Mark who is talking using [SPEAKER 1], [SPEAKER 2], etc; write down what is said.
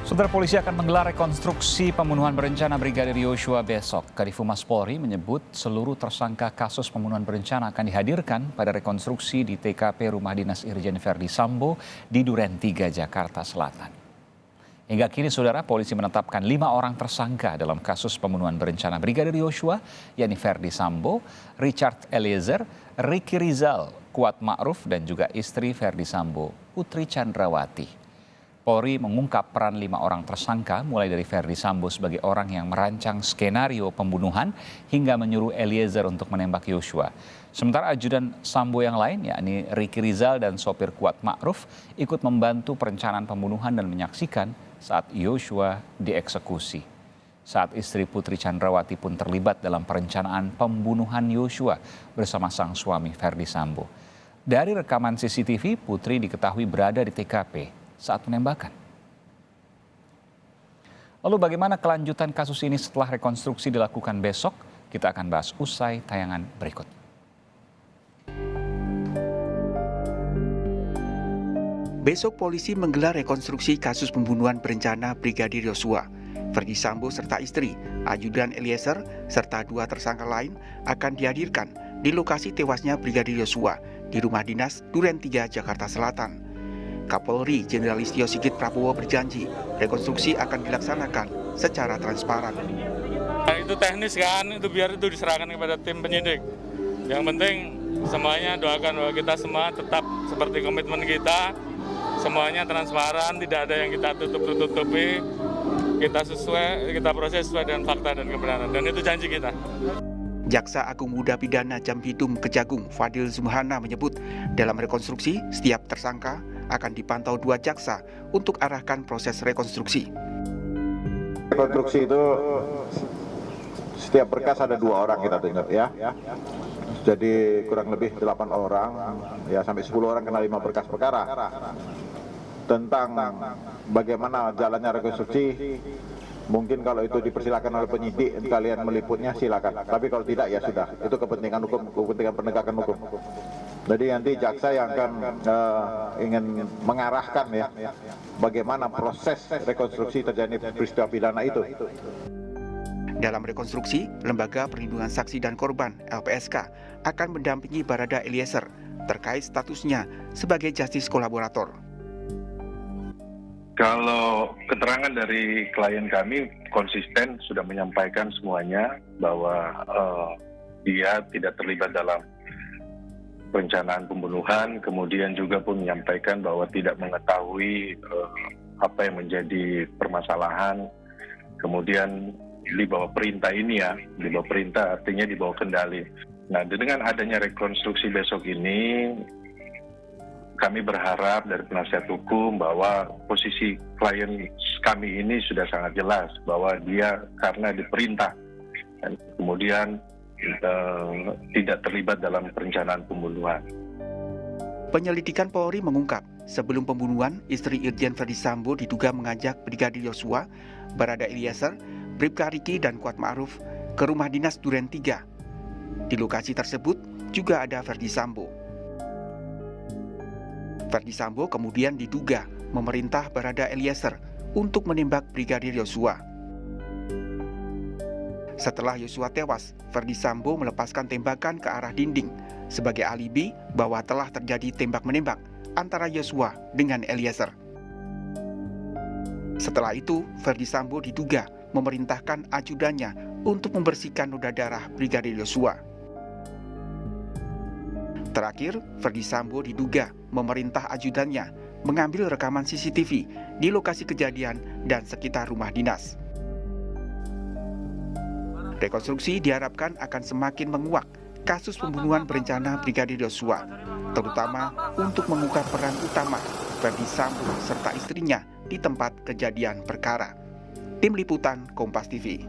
[SPEAKER 1] Saudara, polisi akan menggelar rekonstruksi pembunuhan berencana Brigadir Yosua besok. Kadif Humas Polri menyebut seluruh tersangka kasus pembunuhan berencana akan dihadirkan pada rekonstruksi di TKP Rumah Dinas Irjen Verdi Sambo di Duren 3, Jakarta Selatan. Hingga kini, saudara, polisi menetapkan 5 orang tersangka dalam kasus pembunuhan berencana Brigadir Yosua, yakni Verdi Sambo, Richard Eliezer, Ricky Rizal, Kuat Ma'ruf, dan juga istri Verdi Sambo, Putri Chandrawati. Polri mengungkap peran 5 orang tersangka, mulai dari Verdi Sambo sebagai orang yang merancang skenario pembunuhan hingga menyuruh Eliezer untuk menembak Yosua. Sementara ajudan Sambo yang lain, yakni Ricky Rizal dan sopir Kuat Ma'ruf, ikut membantu perencanaan pembunuhan dan menyaksikan saat Yosua dieksekusi. Saat istri Putri Chandrawati pun terlibat dalam perencanaan pembunuhan Yosua bersama sang suami Verdi Sambo. Dari rekaman CCTV, Putri diketahui berada di TKP saat penembakan. Lalu bagaimana kelanjutan kasus ini setelah rekonstruksi dilakukan besok? Kita akan bahas usai tayangan berikut.
[SPEAKER 2] Besok polisi menggelar rekonstruksi kasus pembunuhan berencana Brigadir Yosua. Verdi Sambo serta istri, ajudan Eliezer, serta 2 tersangka lain akan dihadirkan di lokasi tewasnya Brigadir Yosua di Rumah Dinas Duren 3, Jakarta Selatan. Kapolri Jenderal Listio Sigit Prabowo berjanji rekonstruksi akan dilaksanakan secara transparan.
[SPEAKER 3] Itu teknis kan, itu biar itu diserahkan kepada tim penyidik. Yang penting semuanya doakan bahwa kita semua tetap seperti komitmen kita, semuanya transparan, tidak ada yang kita tutup-tutupi, kita proses sesuai dengan fakta dan kebenaran, dan itu janji kita.
[SPEAKER 2] Jaksa Agung Muda Pidana Jampidum Kejagung Fadil Zumhana menyebut dalam rekonstruksi setiap tersangka akan dipantau 2 jaksa untuk arahkan proses rekonstruksi.
[SPEAKER 4] Rekonstruksi itu setiap berkas ada 2 orang kita tunjuk ya. Jadi kurang lebih 8 orang ya, sampai 10 orang kena 5 berkas perkara. Tentang bagaimana jalannya rekonstruksi, mungkin kalau itu dipersilakan oleh penyidik, kalian meliputnya silakan. Tapi kalau tidak ya sudah, itu kepentingan hukum, kepentingan penegakan hukum. Jadi nanti jaksa yang akan ingin mengarahkan ya bagaimana proses rekonstruksi terjadi peristiwa pidana itu.
[SPEAKER 2] Dalam rekonstruksi, Lembaga Perlindungan Saksi dan Korban (LPSK) akan mendampingi Barada Eliezer terkait statusnya sebagai justice kolaborator.
[SPEAKER 5] Kalau keterangan dari klien kami konsisten sudah menyampaikan semuanya bahwa dia tidak terlibat dalam perencanaan pembunuhan, kemudian juga pun menyampaikan bahwa tidak mengetahui apa yang menjadi permasalahan, kemudian di bawah perintah ini ya, di bawah perintah artinya di bawah kendali. Nah, dengan adanya rekonstruksi besok ini, kami berharap dari penasihat hukum bahwa posisi klien kami ini sudah sangat jelas bahwa dia karena diperintah dan kemudian tidak terlibat dalam perencanaan pembunuhan.
[SPEAKER 2] Penyelidikan Polri mengungkap, sebelum pembunuhan, istri Irjen Verdi Sambo diduga mengajak Brigadir Yosua, Barada Eliezer, Bribka Ricky, dan Kuat Ma'ruf ke Rumah Dinas Duren 3. Di lokasi tersebut juga ada Verdi Sambo. Verdi Sambo kemudian diduga memerintah Barada Eliezer untuk menembak Brigadir Yosua. Setelah Yosua tewas, Verdi Sambo melepaskan tembakan ke arah dinding sebagai alibi bahwa telah terjadi tembak-menembak antara Yosua dengan Eliezer. Setelah itu, Verdi Sambo diduga memerintahkan ajudannya untuk membersihkan noda darah Brigadir Yosua. Terakhir, Verdi Sambo diduga memerintah ajudannya mengambil rekaman CCTV di lokasi kejadian dan sekitar rumah dinas. Rekonstruksi diharapkan akan semakin menguak kasus pembunuhan berencana Brigadir Yosua, terutama untuk mengungkap peran utama Verdi Sambo serta istrinya di tempat kejadian perkara. Tim Liputan Kompas TV.